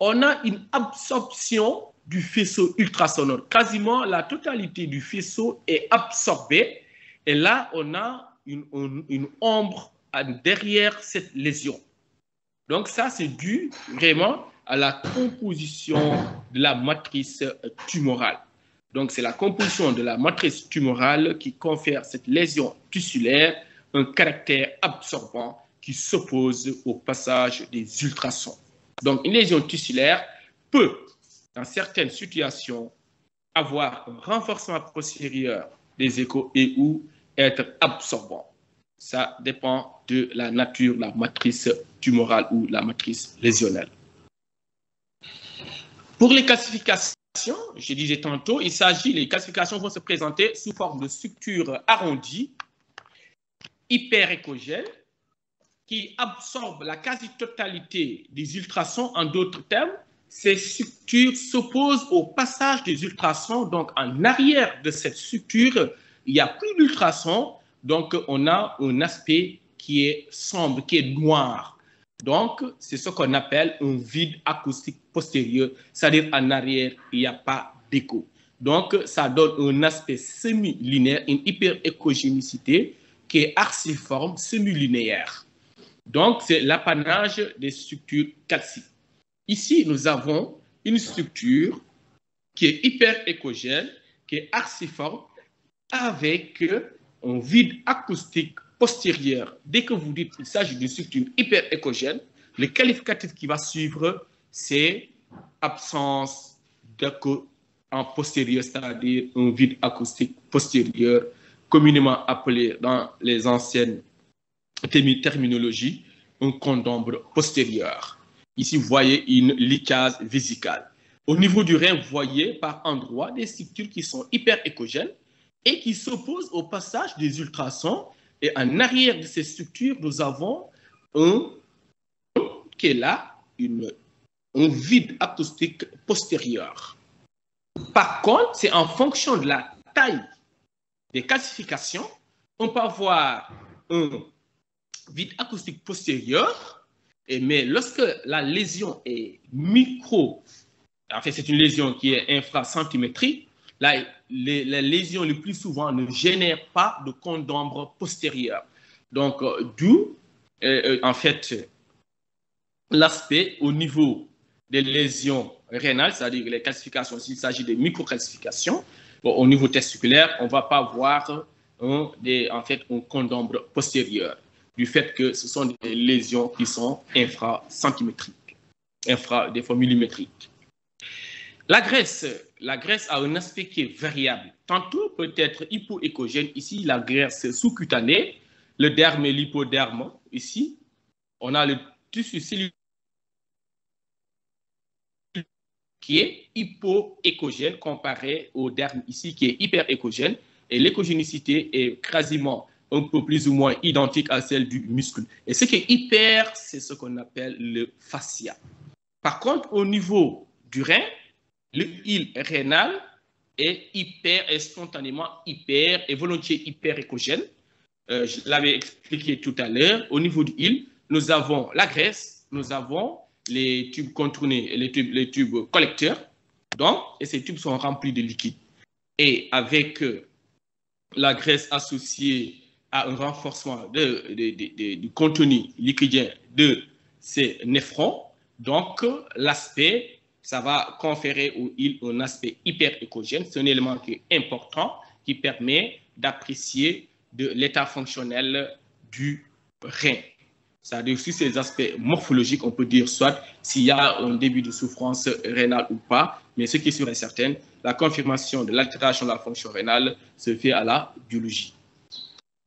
on a une absorption du faisceau ultrasonore. Quasiment la totalité du faisceau est absorbée. Et là, on a une ombre derrière cette lésion. Donc ça, c'est dû vraiment à la composition de la matrice tumorale. Donc c'est la composition de la matrice tumorale qui confère cette lésion tissulaire un caractère absorbant qui s'oppose au passage des ultrasons. Donc une lésion tissulaire peut, dans certaines situations, avoir un renforcement postérieur des échos et ou être absorbant. Ça dépend de la nature de la matrice tumorale ou la matrice lésionnelle. Pour les classifications, je disais tantôt, les classifications vont se présenter sous forme de structures arrondies, hyperéchogènes, qui absorbent la quasi-totalité des ultrasons. En d'autres termes, ces structures s'opposent au passage des ultrasons. Donc, en arrière de cette structure, il n'y a plus d'ultrasons. Donc, on a un aspect qui est sombre, qui est noir. Donc, c'est ce qu'on appelle un vide acoustique postérieur, c'est-à-dire en arrière, il n'y a pas d'écho. Donc, ça donne un aspect semi-linéaire, une hyperéchogénicité qui est arciforme, semi-linéaire. Donc, c'est l'apanage des structures calciques. Ici, nous avons une structure qui est hyperéchogène, qui est arciforme, avec un vide acoustique postérieur. Dès que vous dites qu'il s'agit d'une structure hyperéchogène, le qualificatif qui va suivre, c'est absence d'écho en postérieur, c'est-à-dire un vide acoustique postérieur, communément appelé dans les anciennes terminologies, un condombre postérieur. Ici, vous voyez une lichase vésicale. Au niveau du rein, vous voyez par endroits des structures qui sont hyperéchogènes et qui s'opposent au passage des ultrasons. Et en arrière de ces structures, nous avons qui est là, un vide acoustique postérieur. Par contre, c'est en fonction de la taille des calcifications, on peut avoir un vide acoustique postérieur, mais lorsque la lésion est micro, en fait c'est une lésion qui est infracentimétrique, là, les lésions le plus souvent ne génèrent pas de condombre postérieur. Donc, d'où, en fait, l'aspect au niveau des lésions rénales, c'est-à-dire les calcifications, s'il s'agit de microcalcifications, bon, au niveau testiculaire, on ne va pas voir en fait, un condombre postérieur, du fait que ce sont des lésions qui sont infracentimétriques, des fois millimétriques. La graisse a un aspect qui est variable. Tantôt peut être hypoéchogène. Ici, la graisse sous-cutanée, le derme et l'hypoderme. Ici, on a le tissu cellulaire qui est hypoéchogène comparé au derme ici qui est hyperéchogène. Et l'échogénicité est quasiment un peu plus ou moins identique à celle du muscle. Et ce qui est hyper, c'est ce qu'on appelle le fascia. Par contre, au niveau du rein, le île rénal est spontanément hyper et volontiers hyperéchogène. Je l'avais expliqué tout à l'heure. Au niveau du île, nous avons la graisse, nous avons les tubes contournés, les tubes collecteurs. Donc, et ces tubes sont remplis de liquide. Et avec la graisse associée à un renforcement du contenu liquidien de ces néphrons, donc l'aspect, ça va conférer aux îles un aspect hyperéchogène. C'est un élément qui est important, qui permet d'apprécier de l'état fonctionnel du rein. C'est-à-dire sur ces aspects morphologiques, on peut dire soit s'il y a un début de souffrance rénale ou pas, mais ce qui est sûr et certain, la confirmation de l'altération de la fonction rénale se fait à la biologie.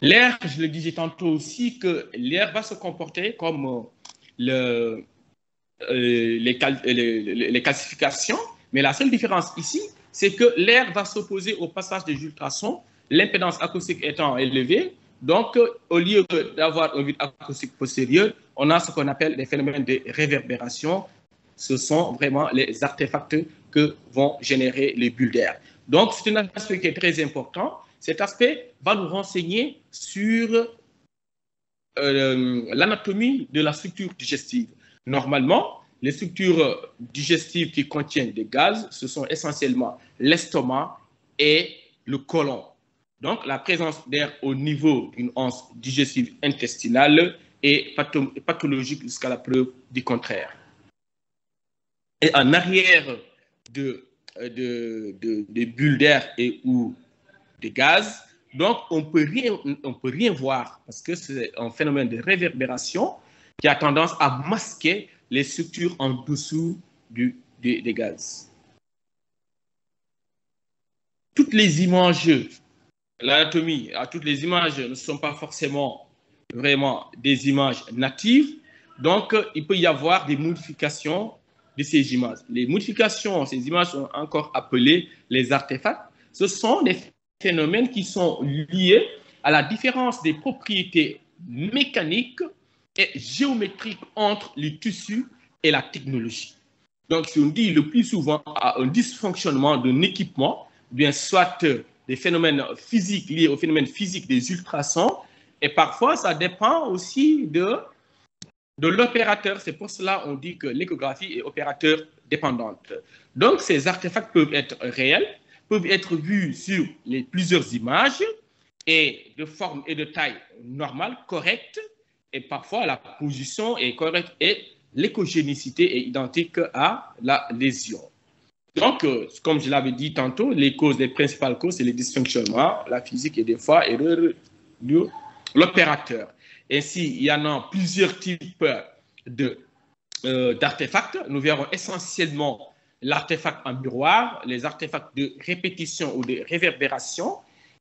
L'air, je le disais tantôt aussi, que l'air va se comporter comme les calcifications, mais la seule différence ici, c'est que l'air va s'opposer au passage des ultrasons, l'impédance acoustique étant élevée. Donc, au lieu d'avoir un vide acoustique postérieur, on a ce qu'on appelle les phénomènes de réverbération. Ce sont vraiment les artefacts que vont générer les bulles d'air. Donc, c'est un aspect qui est très important. Cet aspect va nous renseigner sur l'anatomie de la structure digestive. Normalement, les structures digestives qui contiennent des gaz, ce sont essentiellement l'estomac et le côlon. Donc, la présence d'air au niveau d'une anse digestive intestinale est pathologique jusqu'à la preuve du contraire. Et en arrière des bulles d'air et ou des gaz, donc on peut rien voir parce que c'est un phénomène de réverbération qui a tendance à masquer les structures en dessous des gaz. Toutes les images, l'anatomie, toutes les images ne sont pas forcément vraiment des images natives, donc il peut y avoir des modifications de ces images. Les modifications, ces images sont encore appelées les artefacts. Ce sont des phénomènes qui sont liés à la différence des propriétés mécaniques et géométriques entre les tissus et la technologie. Donc, si on dit le plus souvent à un dysfonctionnement d'un équipement, bien soit des phénomènes physiques liés aux phénomènes physiques des ultrasons, et parfois ça dépend aussi de l'opérateur. C'est pour cela qu'on dit que l'échographie est opérateur dépendante. Donc, ces artefacts peuvent être réels, peuvent être vus sur plusieurs images et de forme et de taille normale, correcte, et parfois la position est correcte et l'échogénicité est identique à la lésion. Donc, comme je l'avais dit tantôt, les principales causes, c'est les dysfonctionnements, la physique et des fois erreur de l'opérateur. Ainsi, il y en a plusieurs types d'artefacts. Nous verrons essentiellement l'artefact en miroir, les artefacts de répétition ou de réverbération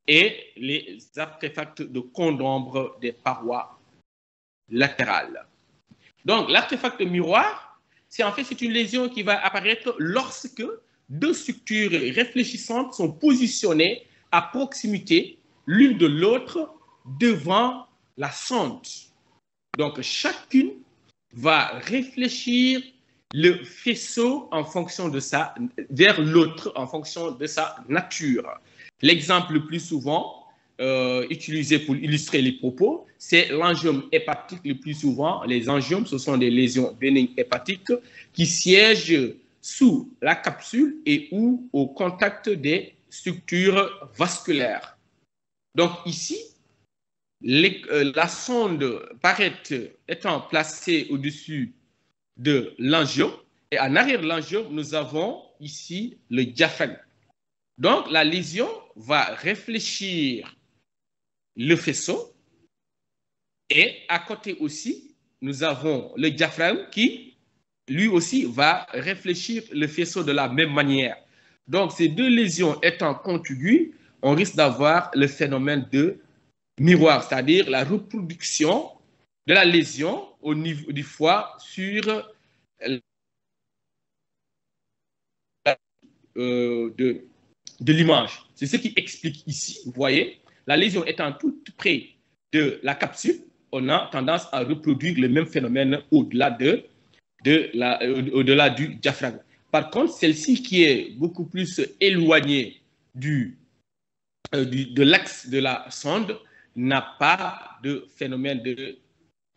et les artefacts de condambre des parois latérales. Donc, l'artefact miroir, c'est une lésion qui va apparaître lorsque deux structures réfléchissantes sont positionnées à proximité l'une de l'autre devant la sonde. Donc, chacune va réfléchir le faisceau vers l'autre en fonction de sa nature. L'exemple le plus souvent utilisé pour illustrer les propos, c'est l'angiome hépatique. Le plus souvent, les angiomes, ce sont des lésions bénignes hépatiques qui siègent sous la capsule et ou au contact des structures vasculaires. Donc ici, la sonde paraît étant placée au-dessus de l'angiome et en arrière de l'angiome, nous avons ici le diaphragme. Donc la lésion va réfléchir le faisceau et à côté aussi, nous avons le diaphragme qui, lui aussi, va réfléchir le faisceau de la même manière. Donc, ces deux lésions étant contiguës, on risque d'avoir le phénomène de miroir, c'est-à-dire la reproduction de la lésion au niveau du foie sur de l'image. C'est ce qui explique ici, vous voyez, la lésion étant tout près de la capsule, on a tendance à reproduire le même phénomène au-delà du diaphragme. Par contre, celle-ci qui est beaucoup plus éloignée de l'axe de la sonde n'a pas de phénomène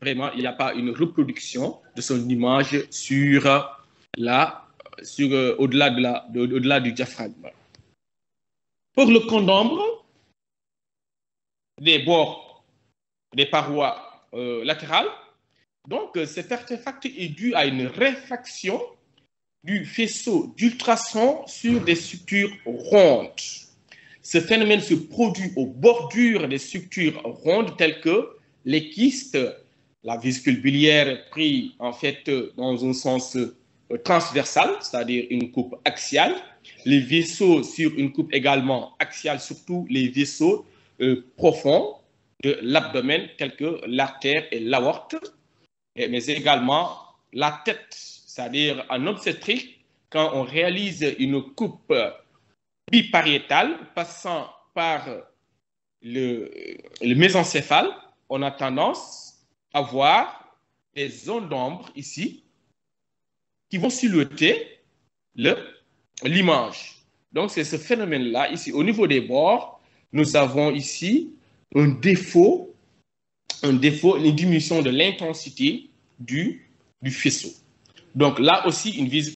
vraiment, il n'y a pas une reproduction de son image au-delà du diaphragme. Pour le condambre, des bords des parois latérales, donc cet artefact est dû à une réfraction du faisceau d'ultrasons sur des structures rondes. Ce phénomène se produit aux bordures des structures rondes telles que les kystes, la vésicule biliaire prise en fait dans un sens transversal, c'est-à-dire une coupe axiale, les vaisseaux sur une coupe également axiale, surtout les vaisseaux profonds de l'abdomen tels que l'artère et l'aorte, mais également la tête, c'est-à-dire en obstétrique, quand on réalise une coupe bipariétale passant par le mésencéphale, on a tendance à voir des zones d'ombre ici qui vont silhouetter l'image. Donc, c'est ce phénomène-là, ici, au niveau des bords, nous avons ici un défaut, une diminution de l'intensité du faisceau. Donc là aussi, une visite